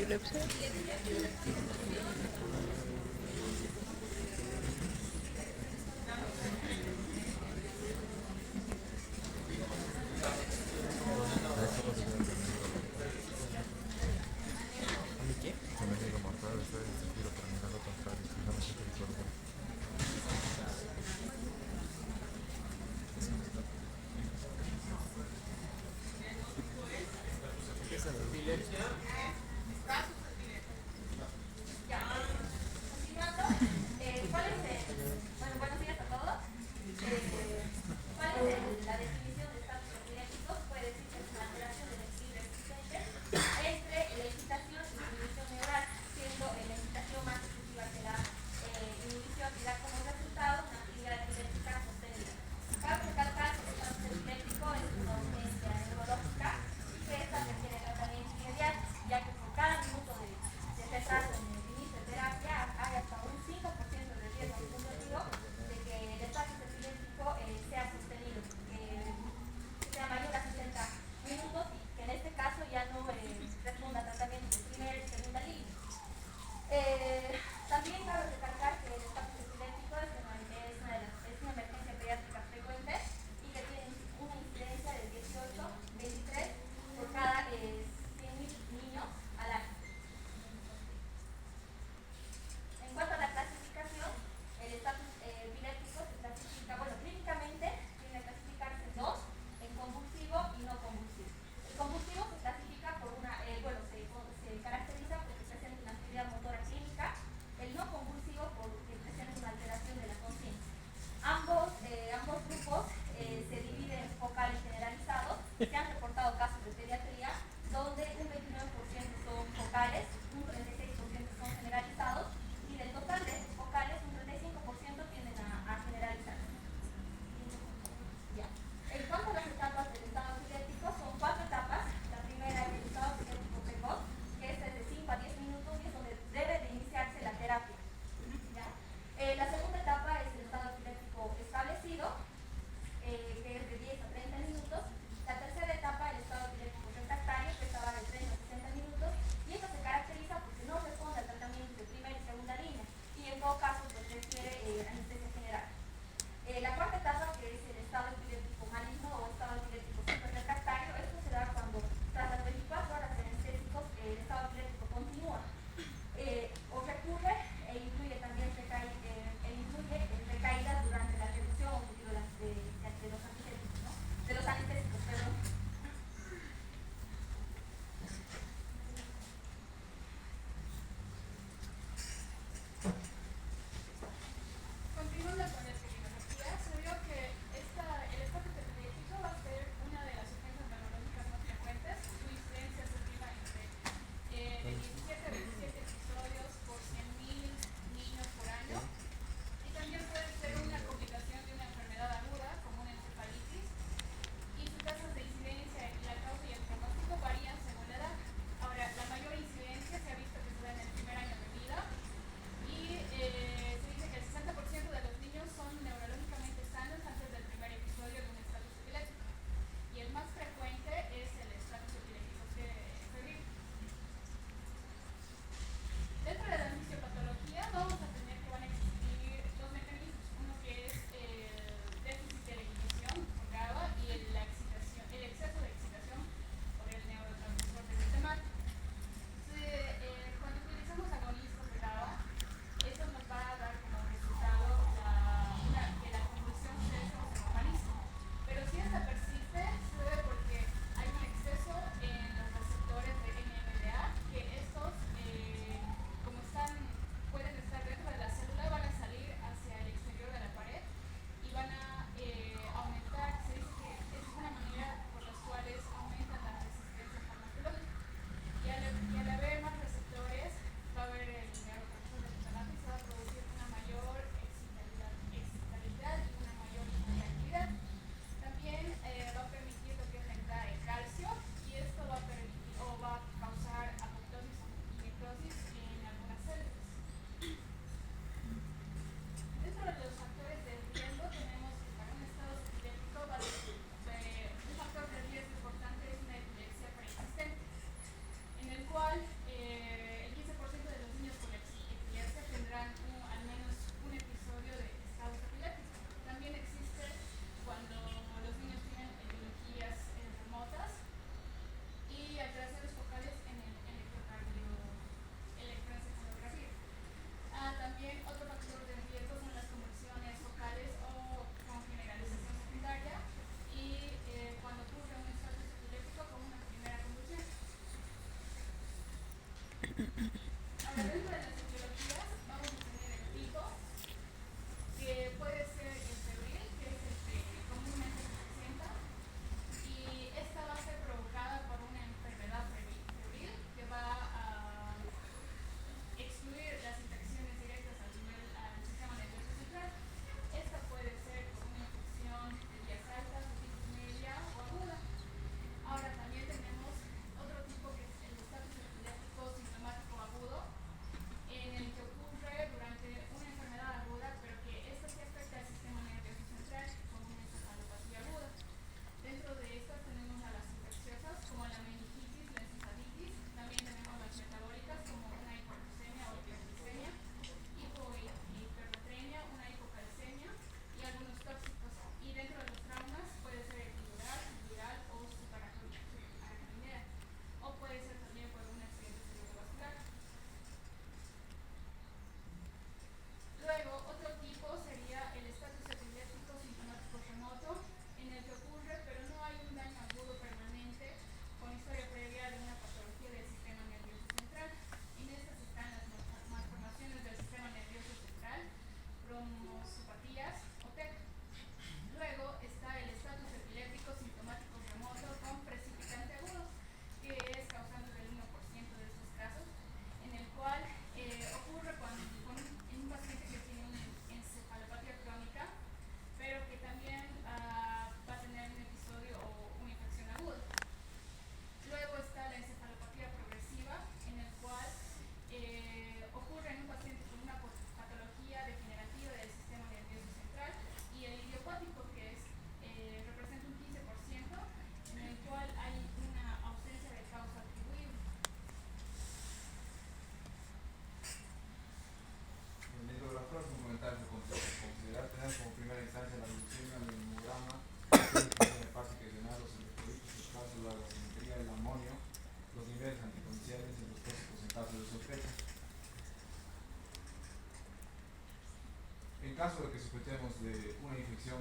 epilepsia? ¿Sabes cómo se llama el enemigo mortal? ¿A mí qué? Su enemigo mortal está en sentido terminal o contrario, fijamente te recuerdo. Es un stop. ¿Qué es eso? caso de que sospechemos de una infección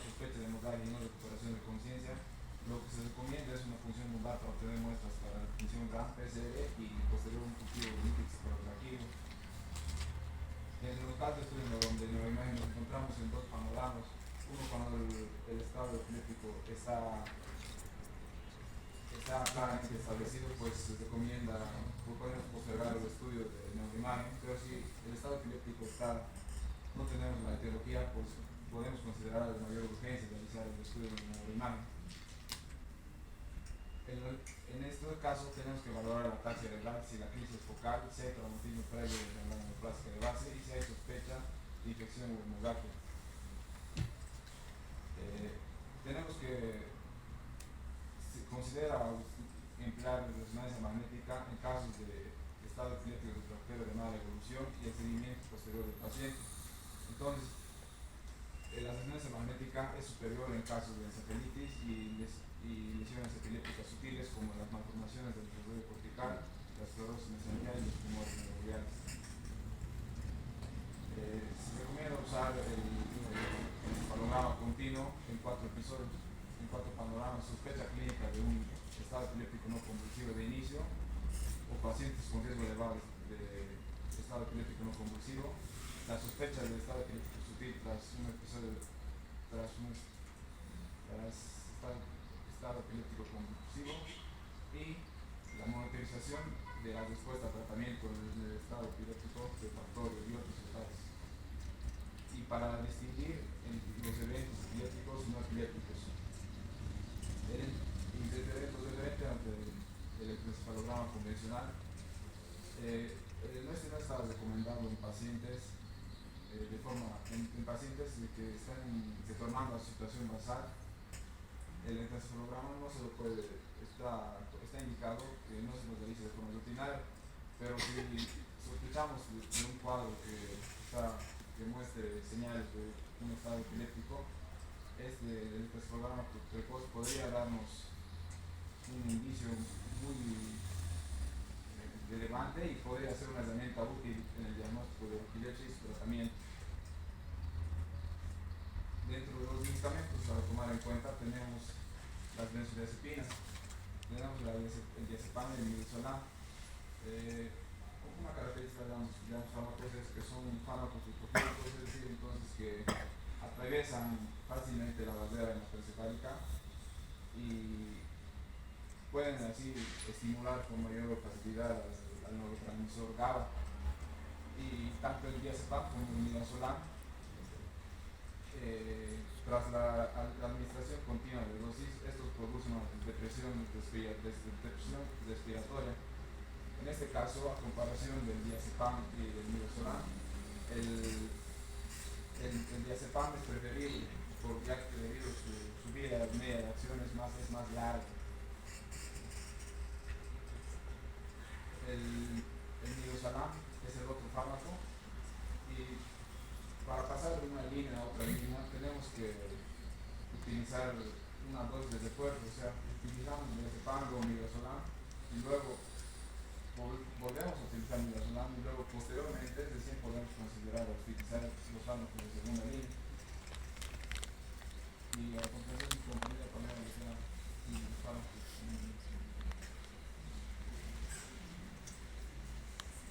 sospecha de hemorragia y no recuperación de conciencia, lo que se recomienda es una punción lumbar para obtener muestras para la punción RAM, PCR y posterior un cultivo de líquidos cefalorraquídeo. En los casos de estudio donde en la imagen nos encontramos en dos panoramas, uno cuando el estado epiléptico está claramente establecido, pues se recomienda, podemos postergar el estudio de neuroimagen, pero si el estado epiléptico no tenemos la etiología, pues podemos considerar de mayor urgencia realizar el estudio de neuroimagen. En este caso tenemos que valorar la taxa renal, si la crisis focal, si hay traumatismo previo de la membrana neoplásica de base y si hay sospecha de infección o hemorragia. Tenemos que considera emplear resonancia magnética en casos de estado epiléptico refractario de mala evolución y el seguimiento posterior del paciente. Entonces, la resonancia magnética es superior en casos de encefalitis y lesiones epilépticas sutiles como las malformaciones del desarrollo cortical, la esclerosis mesenterial y los tumores neuronales. Se recomienda usar el panorama continuo en 4 episodios, en 4 panoramas, sospecha clínica de un estado epiléptico no convulsivo de inicio o pacientes con riesgo elevado de estado epiléptico no convulsivo, la sospecha del estado epiléptico sutil tras un episodio, estado epiléptico convulsivo y la monitorización de la respuesta a tratamiento del estado epiléptico refractario y otros estados. Y para distinguir los eventos epilépticos y no epilépticos, los eventos ante el electroencefalograma convencional, no está recomendado en pacientes en pacientes que están retornando a su situación basal. El electroencefalograma no se lo puede, está indicado que no se lo realice de forma rutinaria, pero si sospechamos de un cuadro que muestre señales de un estado epiléptico, este electroencefalograma precoz podría darnos un indicio muy relevante y podría ser una herramienta útil en el diagnóstico de epilepsia y su tratamiento. Dentro de los medicamentos a tomar en cuenta tenemos las benzodiazepinas, tenemos el diazepam y el midazolam. Una característica de los fármacos es que son fármacos hipogénicos, es decir, entonces que atraviesan fácilmente la barrera hematoencefálica y pueden así estimular con mayor facilidad al neurotransmisor GABA. Y tanto el diazepam como el midazolam, tras la administración continua de dosis, estos producen una depresión respiratoria. En este caso, a comparación del diazepam y del midazolam, el diazepam es preferible ya que debido a su vida media de acción es más larga. El midazolam es el otro fármaco y para pasar de una línea a otra línea tenemos que utilizar una dosis de refuerzo, o sea, utilizamos diazepam o midazolam y luego volvemos a utilizar midazolam y luego posteriormente recién podemos considerar utilizar los fármacos de segunda línea. Y a continuación mi compañera Pamela les da los fármacos.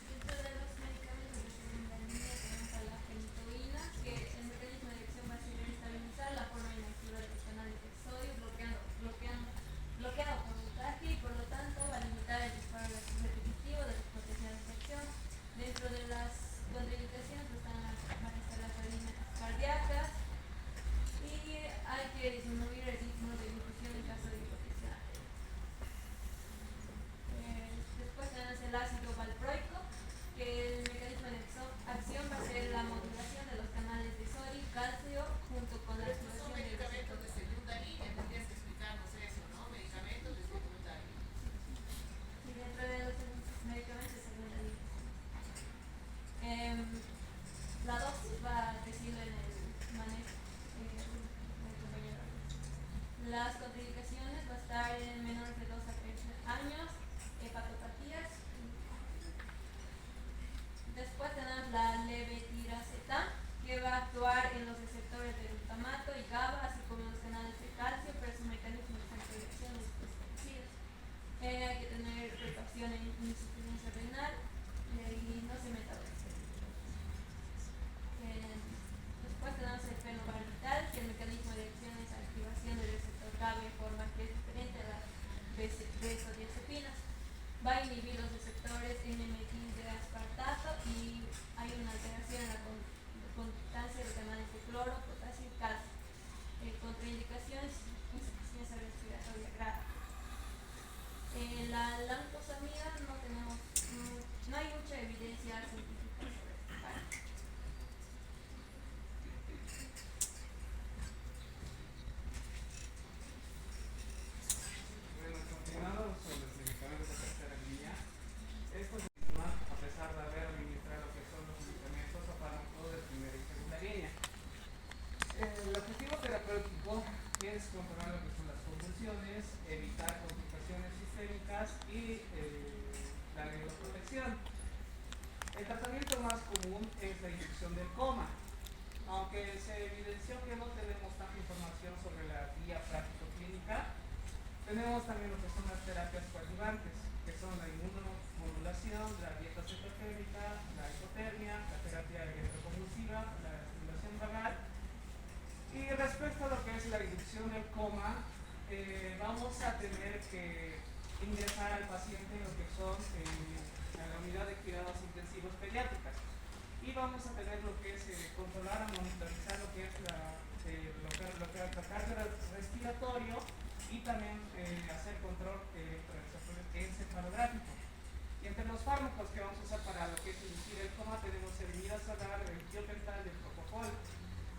Dentro de los medicamentos de segunda línea tenemos a la fenitoína, que el mecanismo de acción va a ser estabilizar la forma inactiva de los canales de sodio, bloqueando por voltaje y por lo tanto va a limitar el disparo repetitivo de los potenciales de acción. Dentro de las contraindicaciones van a estar las arritmias cardíacas y hay que disminuir el ritmo de infusión en caso de hipotensión. Después tenemos el ácido valproico, que el mecanismo de acción va a ser la modulación de los canales de sodio y calcio junto con la Estos son activación de medicamentos de receptores. segunda línea, tendrías que explicarnos eso, ¿no? Medicamentos de segunda línea. Y dentro de los medicamentos de segunda línea, la dosis va a decirlo en el manejo del compañero. Las contraindicaciones va a estar en menores de 2 a 3 años, hepatopatías. Después tenemos la levetiracetam, es controlar lo que son las convulsiones, evitar complicaciones sistémicas y la neuroprotección. El tratamiento más común es la inducción del coma, aunque se evidenció que no tenemos tanta información sobre la guía práctico-clínica. Tenemos también lo que son las terapias coadyuvantes, que son la inmunomodulación, la dieta cetogénica, la hipotermia, la terapia electroconvulsiva, la estimulación vagal. Y respecto a lo que es la inducción del coma, vamos a tener que ingresar al paciente en lo que son a la unidad de cuidados intensivos pediátricas. Y vamos a tener lo que es controlar, monitorizar lo que es la carga respiratorio y también hacer control encefalográfico. Y entre los fármacos que vamos a usar para lo que es inducir el coma tenemos el midazolam, el tiopental y el propofol.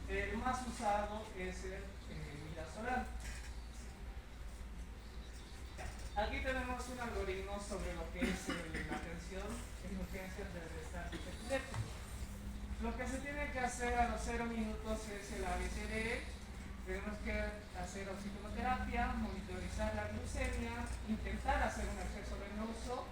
El más usado es el midazolam. Aquí tenemos un algoritmo sobre lo que es la atención en urgencias de desastres epilépticos. Lo que se tiene que hacer a los 0 minutos es el ABCD. Tenemos que hacer oxigenoterapia, monitorizar la glucemia, intentar hacer un acceso venoso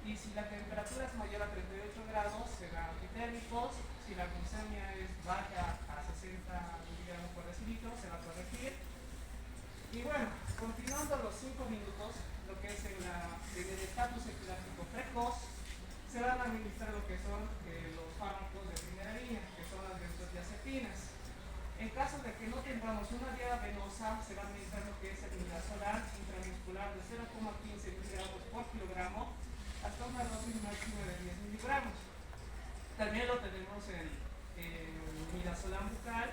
y si la temperatura es mayor a 38 grados será antitérmicos, si la glucemia es baja a 60 miligramos por decilitro se va a corregir. Y bueno, continuando los 5 minutos, lo que es en el estatus epiláptico precoz, se van a administrar lo que son los fármacos de primera línea, que son las benzodiazepinas. En caso de que no tengamos una vía venosa, se va a administrar lo que es el midazolam intramuscular de 0,15 miligramos por kilogramo hasta una dosis máxima de 10 miligramos. También lo tenemos en midazolam bucal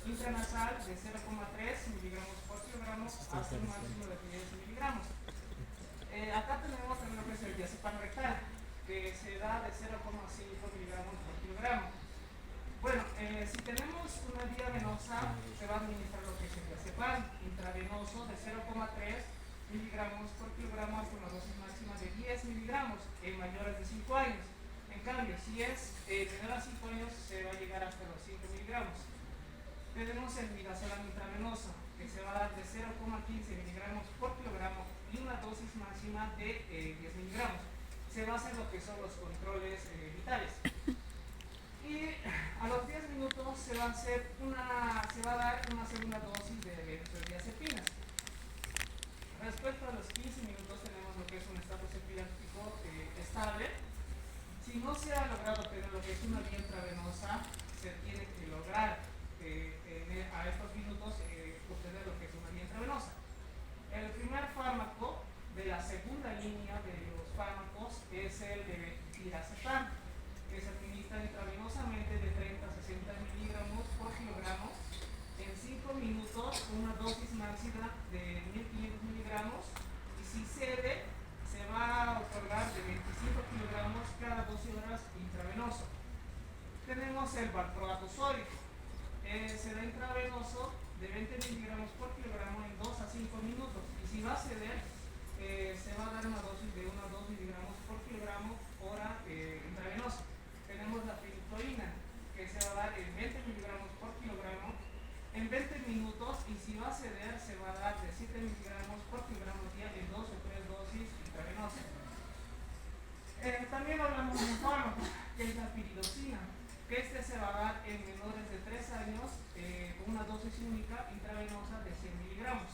intranasal de 0,3 miligramos por kilogramo hasta un máximo de 10 miligramos. Acá tenemos también lo que es el diazepam rectal, que se da de 0,5 miligramos por kilogramo. Bueno, si tenemos una vía venosa, se va a administrar lo que es el diazepam intravenoso de 0,3 miligramos por kilogramo hasta una dosis máxima de 10 miligramos en mayores de 5 años. En cambio, si es menor a 5 años, se va a llegar hasta los 5 miligramos. Tenemos el midazolam intravenoso, que se va a dar de 0,15 miligramos por kilogramo y una dosis máxima de 10 miligramos. Se va a hacer lo que son los controles vitales. Y a los 10 minutos se va a dar una segunda dosis de benzodiazepinas. Respecto a los 15 minutos tenemos lo que es un estatus epiléptico estable. Si no se ha logrado tener lo que es una vía intravenosa, se tiene que lograr a estos minutos obtener lo que es una vía intravenosa. El primer fármaco de la segunda línea de los fármacos es el de diazepam, que se administra intravenosamente de 30 a 60 miligramos por kilogramo en 5 minutos con una dosis máxima de 1500 miligramos y si cede se va a otorgar de 25 kilogramos cada 12 horas intravenoso. Tenemos el valproato sódico, se da intravenoso de 20 miligramos por kilogramo en 2 a 5 minutos y si va a ceder se va a dar una dosis de 1 a 2 miligramos por kilogramo hora intravenosa. Tenemos la fenitoína, que se va a dar en 20 miligramos por kilogramo en 20 minutos y si va a ceder se va a dar de 7 miligramos por kilogramo día en 2 o 3 dosis intravenosas. También hablamos de un fármaco, que es la piridosina, que se va a dar en menores de 3 años con una dosis única intravenosa de 100 miligramos.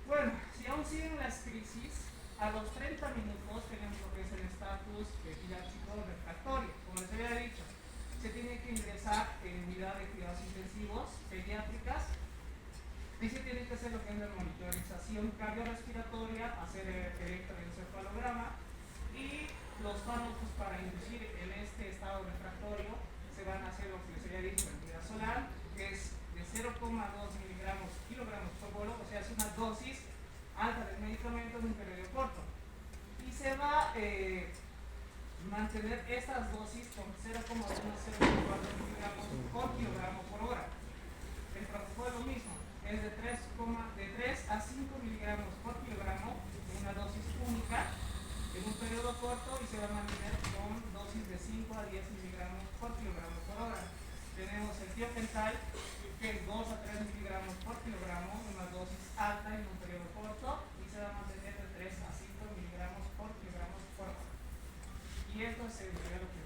Bueno, si aún siguen las crisis, a los 30 minutos tenemos lo que es el estatus epiléptico refractorio. Como les había dicho, se tiene que ingresar en unidad de cuidados intensivos pediátricas y se tiene que hacer lo que es la monitorización cardiorrespiratoria, hacer el electroencefalograma y los fármacos para inducir en este estado refractorio se van a hacer lo que les había dicho, el midazolam, que es de 0,2 miligramos kilogramos por bolo, o sea, es una dosis alta del medicamento en un periodo corto. Y se va a mantener estas dosis con 0,1 a 0,4 miligramos por kilogramo por hora. El propofol lo mismo, es de 3 a 5 miligramos por kilogramo en una dosis única en un periodo corto y se va a mantener con dosis de 5 a 10 miligramos por kilogramo por hora. Tenemos el tiopental, que es 2 a 3 miligramos por kilogramo, una dosis alta en un periodo corto y se va a mantener de 3 a 5 miligramos por kilogramo por hora. Y esto se debería lo que